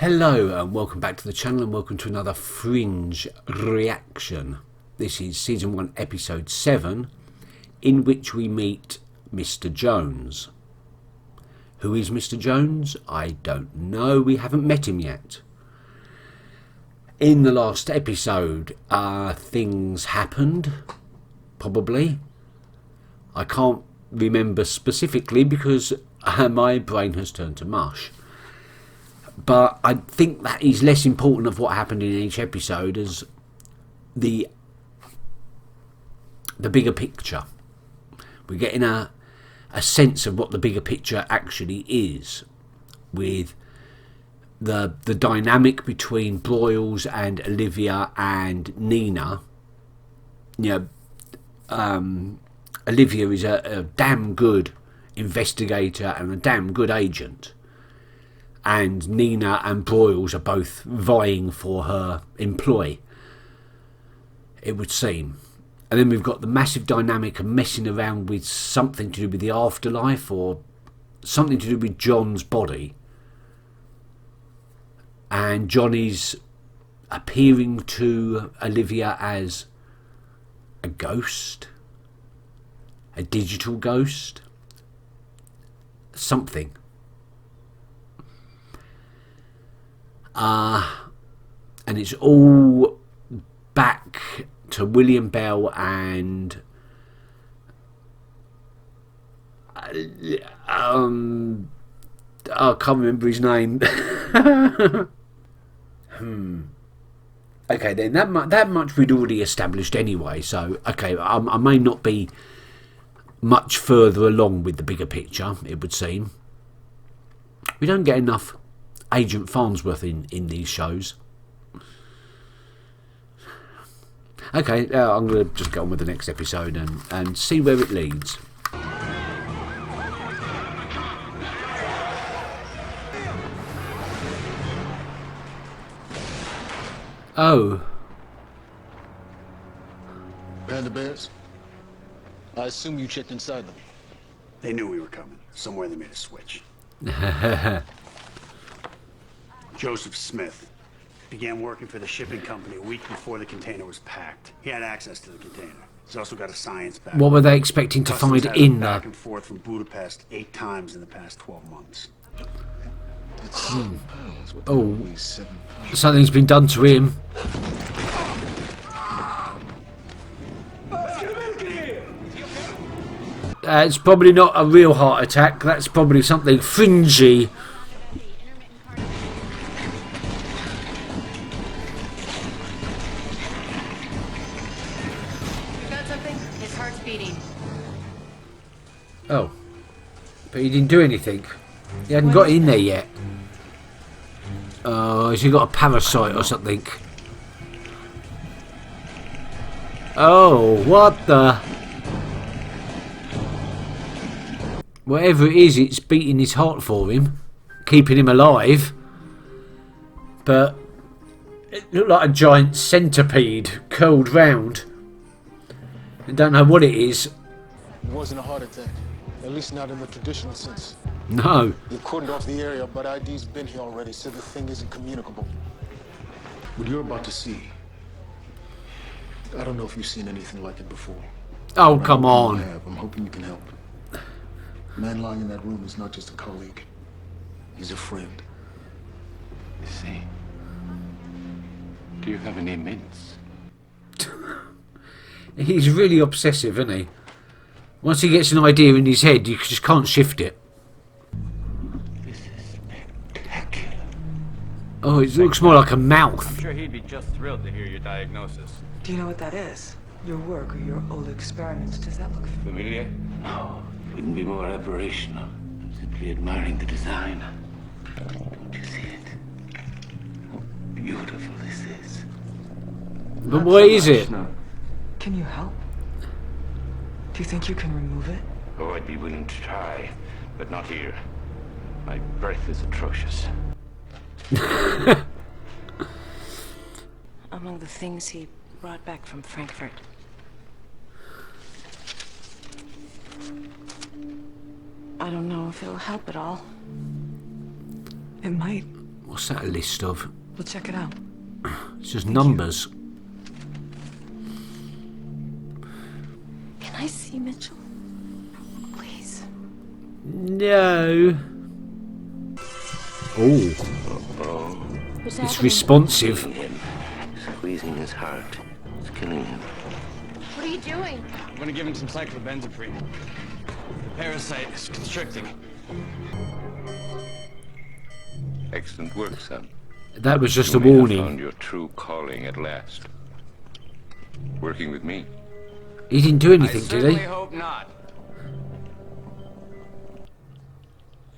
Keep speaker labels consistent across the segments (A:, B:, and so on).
A: Hello and welcome back to the channel and welcome to another Fringe reaction. This is season 1 episode 7 in which we meet Mr. Jones. Who is Mr. Jones? I don't know, we haven't met him yet. In the last episode things happened, probably. I can't remember specifically because my brain has turned to mush. But I think that is less important of what happened in each episode as the bigger picture. We're getting a sense of what the bigger picture actually is, with the dynamic between Broyles and Olivia and Nina. You know, Olivia is a damn good investigator and a damn good agent. And Nina and Broyles are both vying for her employ, it would seem. And then we've got the massive dynamic of messing around with something to do with the afterlife or something to do with John's body. And Johnny's appearing to Olivia as a ghost, a digital ghost, something. And it's all back to William Bell and I can't remember his name. Okay, then that much we'd already established anyway. So okay, I may not be much further along with the bigger picture. It would seem we don't get enough Agent Farnsworth in these shows. Okay, I'm going to just get on with the next episode and see where it leads. Oh.
B: Panda bears? I assume you checked inside them.
C: They knew we were coming. Somewhere they made a switch. Joseph Smith began working for the shipping company a week before the container was packed. He had access to the container. He's also got a science background.
A: What were they expecting to find in there?
C: Back and forth from Budapest 8 times in the past 12 months.
A: Oh, something's been done to him. It's probably not a real heart attack. That's probably something fringy. Oh, but he didn't do anything. He hadn't got in there yet. Oh, has he got a parasite or something? Oh, what the? Whatever it is, it's beating his heart for him, keeping him alive. But it looked like a giant centipede curled round. I don't know what it is.
B: It wasn't a heart attack. At least not in the traditional sense.
A: No.
B: You cordoned off the area, but ID's been here already, so the thing isn't communicable. What you're about to see, I don't know if you've seen anything like it before.
A: Oh, come on.
B: I'm hoping you can help. The man lying in that room is not just a colleague. He's a friend.
D: You see? Do you have any mints?
A: He's really obsessive, isn't he? Once he gets an idea in his head, you just can't shift it.
D: This is spectacular.
A: Oh, it looks more like a mouth.
E: I'm sure he'd be just thrilled to hear your diagnosis.
F: Do you know what that is? Your work or your old experiments? Does that look
D: Familiar? No, couldn't be more aberrational. I'm simply admiring the design. Don't you see it? How beautiful this is.
A: But what is it?
F: Can you help? Do you think you can remove it?
D: Oh, I'd be willing to try, but not here. My breath is atrocious.
G: Among the things he brought back from Frankfurt, I don't know if it'll help at all.
F: It might.
A: What's that a list of?
F: We'll check it out.
A: It's just numbers.
G: Can I see Mitchell? Please.
A: No. Oh,
G: What's
A: it's
G: happening?
A: responsive.
D: Him, squeezing his heart. It's killing him.
G: What are you doing?
E: I'm gonna give him some cyclobenzaprine. The parasite is constricting.
D: Excellent work, son.
A: That was just a
D: You may have
A: warning.
D: found your true calling at last. Working with me.
A: He didn't do
E: I
A: anything, did
E: certainly
A: he?
E: hope not.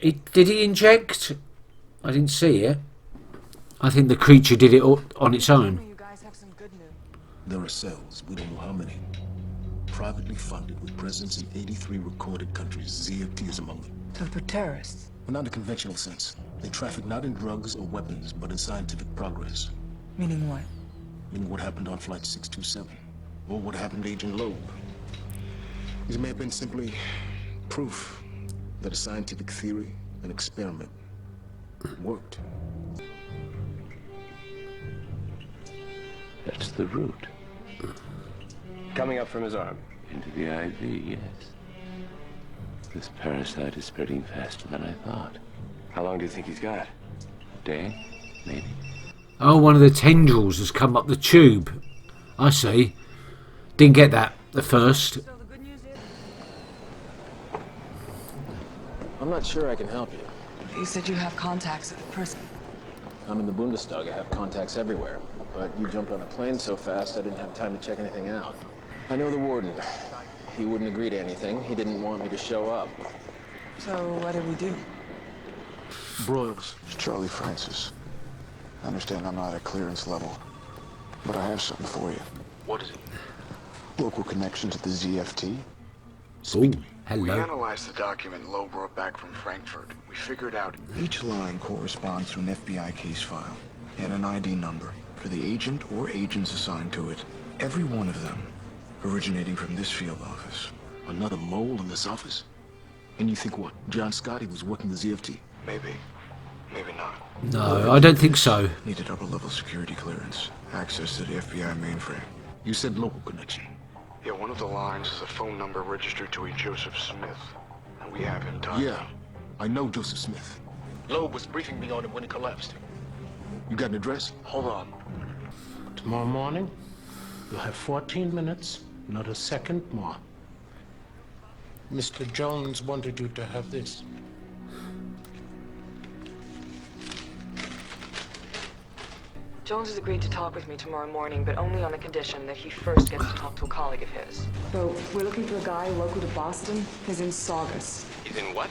A: Did he inject? I didn't see it. I think the creature did it on its own.
F: You guys have some good news.
B: There are cells, we don't know how many. Privately funded with presence in 83 recorded countries. ZFT is among them.
F: So they're terrorists.
B: But not in a conventional sense. They traffic not in drugs or weapons, but in scientific progress.
F: Meaning what?
B: Meaning what happened on Flight 627. Or what happened to Agent Loeb. These may have been simply proof that a scientific theory, an experiment, worked.
D: That's the route.
H: Coming up from his arm.
D: Into the IV, yes. This parasite is spreading faster than I thought.
H: How long do you think he's got?
D: Day? Maybe.
A: Oh, one of the tendrils has come up the tube. I see. Didn't get that at first.
H: I'm not sure I can help you.
F: You said you have contacts at the prison.
H: I'm in the Bundestag. I have contacts everywhere. But you jumped on a plane so fast, I didn't have time to check anything out. I know the warden. He wouldn't agree to anything. He didn't want me to show up.
F: So what do we do?
B: Broyles, Charlie Francis. I understand I'm not at clearance level, but I have something for you.
H: What is it?
B: Local connection to the ZFT.
A: Oh,
I: We
A: hello.
I: analyzed the document Loeb brought back from Frankfurt. We figured out each line corresponds to an FBI case file and an ID number for the agent or agents assigned to it. Every one of them originating from this field office.
B: Another mole in this office? And you think what? John Scotty was working the ZFT?
I: Maybe. Maybe not.
A: No, I don't think so.
I: Needed upper-level security clearance. Access to the FBI mainframe.
B: You said local connection.
I: Yeah, one of the lines is a phone number registered to a Joseph Smith. And we have him tied.
B: Yeah, I know Joseph Smith. Loeb was briefing me on it when it collapsed. You got an address?
I: Hold on.
J: Tomorrow morning, you'll have 14 minutes, not a second more. Mr. Jones wanted you to have this.
F: Jones has agreed to talk with me tomorrow morning, but only on the condition that he first gets to talk to a colleague of his. So, we're looking for a guy local to Boston. His name's Saugus.
H: He's in what?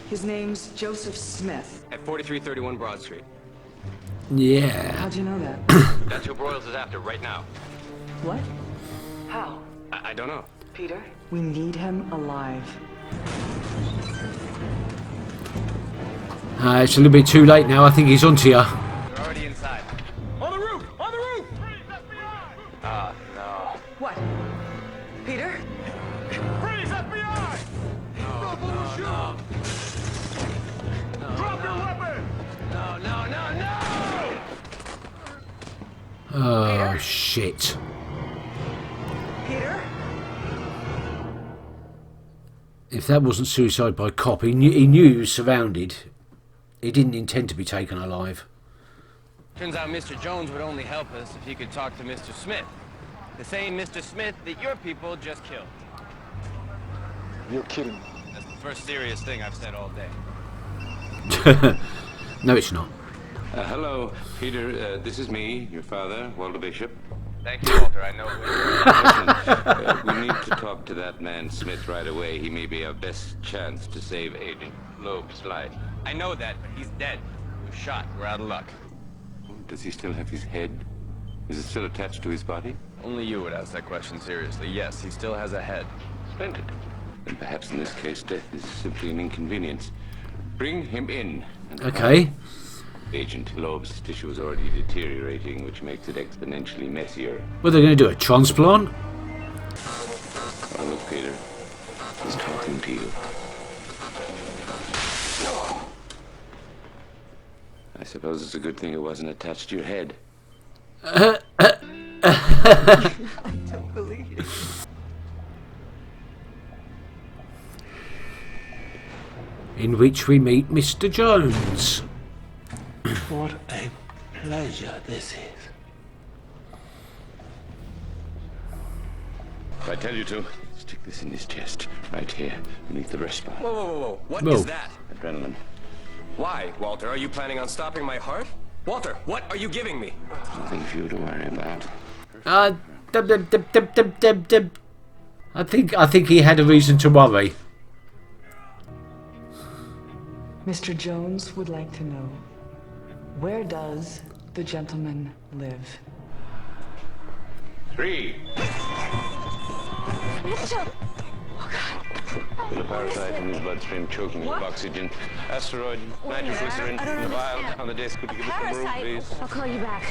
F: His name's Joseph Smith.
H: At 4331 Broad Street.
A: Yeah.
F: How'd you know that?
H: That's who Broyles is after right now.
F: What? How?
H: I don't know.
F: Peter, we need him alive.
A: It's a little bit too late now. I think he's onto you.
E: You're already inside.
J: On the roof! On the roof!
E: Ah, no.
F: What? Peter?
J: Freeze, FBI!
E: Drop your weapon! No, no, no, no!
A: Oh, shit.
F: Peter?
A: If that wasn't suicide by cop, he knew he was surrounded. He didn't intend to be taken alive.
E: Turns out Mr. Jones would only help us if he could talk to Mr. Smith. The same Mr. Smith that your people just killed.
I: You're kidding me.
E: That's the first serious thing I've said all day.
A: No, it's not.
D: Hello, Peter. This is me, your father, Walter Bishop.
E: Thank you, Walter. I know who
D: Listen, we need to talk to that man Smith right away. He may be our best chance to save Agent Loeb's life.
E: I know that, but he's dead. He was shot. We're out of luck.
D: Does he still have his head? Is it still attached to his body?
E: Only you would ask that question seriously. Yes, he still has a head.
D: Splendid. Then perhaps in this case, death is simply an inconvenience. Bring him in.
A: Okay.
D: Agent Loeb's tissue is already deteriorating, which makes it exponentially messier.
A: What are they going to do? A transplant?
D: Oh, look, Peter. He's talking to you. I suppose it's a good thing it wasn't attached to your head.
G: I don't believe you.
A: In which we meet Mr. Jones.
J: What a pleasure this is.
D: If I tell you to, stick this in his chest, right here, beneath the breastbone.
E: Whoa, whoa, whoa, whoa. What
A: Whoa.
E: is that?
D: Adrenaline.
E: Why, Walter? Are you planning on stopping my heart? Walter, what are you giving me?
D: Nothing for you to worry about.
A: I think he had a reason to worry.
F: Mr. Jones would like to know, where does the gentleman live?
D: 3.
G: Mitchell!
D: Feel a parasite in his bloodstream, choking him with oxygen. Asteroid, nitroglycerin, in the vial, on the desk. Could you give us some room, please?
G: I'll call you back.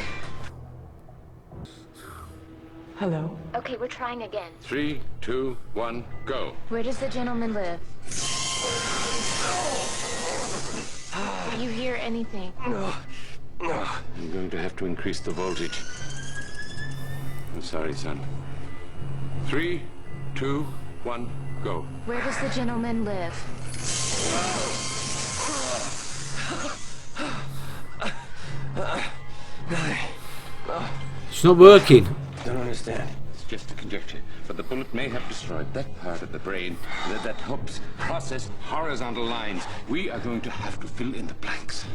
F: Hello?
G: Okay, we're trying again.
D: 3, 2, 1, go.
G: Where does the gentleman live? Do you hear anything?
D: I'm going to have to increase the voltage. I'm sorry, son. 3, 2, 1, go.
G: Where does the gentleman live?
A: It's not working.
D: Don't understand. It's just a conjecture, but the bullet may have destroyed that part of the brain that helps process horizontal lines. We are going to have to fill in the blanks.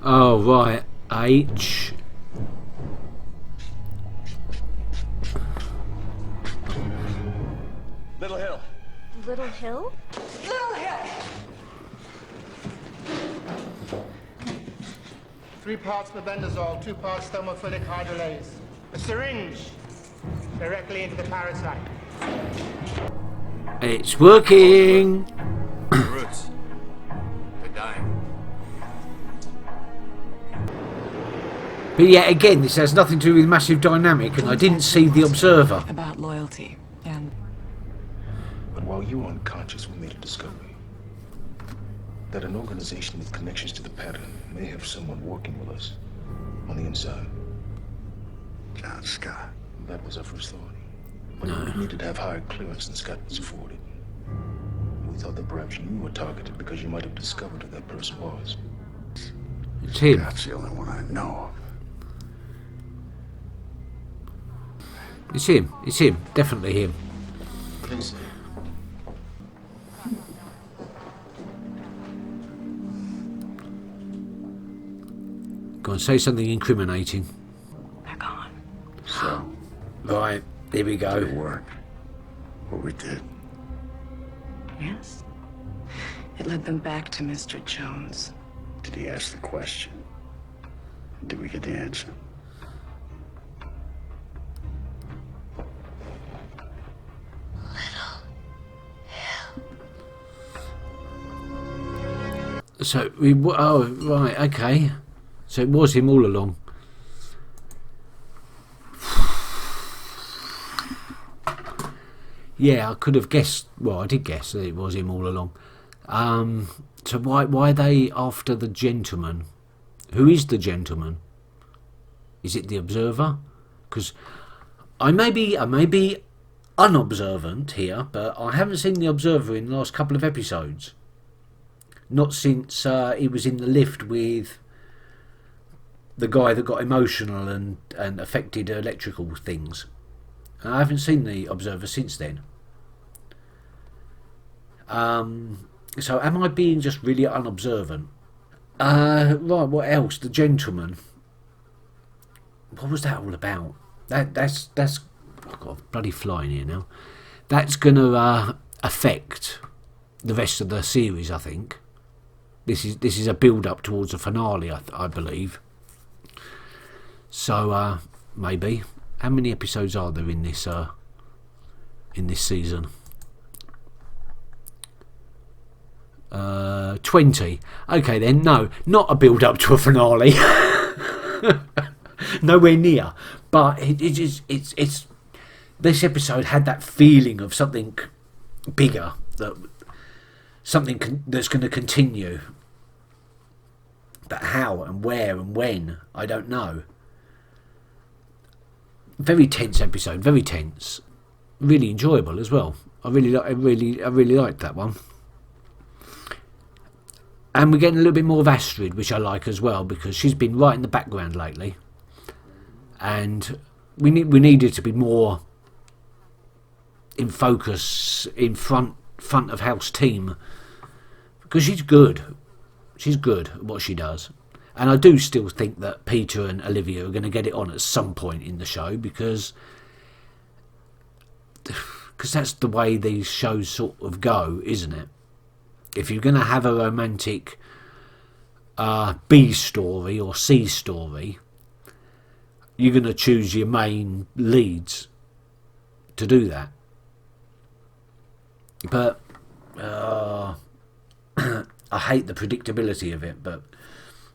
A: Oh, right. H.
E: Little Hill.
G: Little Hill?
F: Little Hill!
K: 3 parts mebendazole, 2 parts thermophilic hydrolase. A syringe directly into the parasite.
A: It's working.
E: The roots. They're dying.
A: But yet again, this has nothing to do with Massive Dynamic, and I didn't see the Observer.
F: About loyalty and...
B: But while you were unconscious, we made a discovery. That an organization with connections to the pattern may have someone working with us on the inside.
C: John Scott.
B: That was our first thought. But we needed to have higher clearance than Scott was afforded. We thought that perhaps you were targeted because you might have discovered who that person was.
A: It's him.
C: Scott's the only one I know of.
A: It's him. It's him. Definitely him.
B: Please.
A: Go and say something incriminating.
F: They're gone.
C: So,
A: Right. Here we
C: did it
A: go.
C: work? What we did?
F: Yes. It led them back to Mr. Jones.
C: Did he ask the question? Did we get the answer?
A: So we. Oh, right. Okay. So it was him all along. Yeah, I could have guessed. Well, I did guess that it was him all along. So why are they after the gentleman? Who is the gentleman? Is it the Observer? Because I may be unobservant here, but I haven't seen the Observer in the last couple of episodes. Not since he was in the lift with the guy that got emotional and affected electrical things. I haven't seen the Observer since then. So am I being just really unobservant? Right, what else? The gentleman. What was that all about? That's I've got a bloody fly in here now. That's gonna affect the rest of the series, I think. This is a build up towards a finale, I believe. So maybe. How many episodes are there in this season? 20. Okay then, no, not a build up to a finale. Nowhere near. But it's this episode had that feeling of something bigger, that's going to continue. But how and where and when, I don't know. Very tense episode, very tense. Really enjoyable as well. I really liked that one. And we're getting a little bit more of Astrid, which I like as well, because she's been right in the background lately. And we needed to be more in focus, in front of house team, because she's good. She's good at what she does. And I do still think that Peter and Olivia are going to get it on at some point in the show, because that's the way these shows sort of go, isn't it? If you're going to have a romantic B story or C story, you're going to choose your main leads to do that. But I hate the predictability of it. But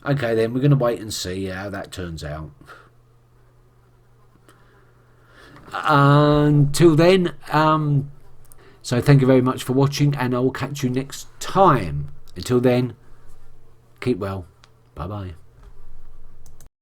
A: okay, then we're going to wait and see how that turns out. Until then, so thank you very much for watching, and I will catch you next time. Until then, keep well. Bye bye.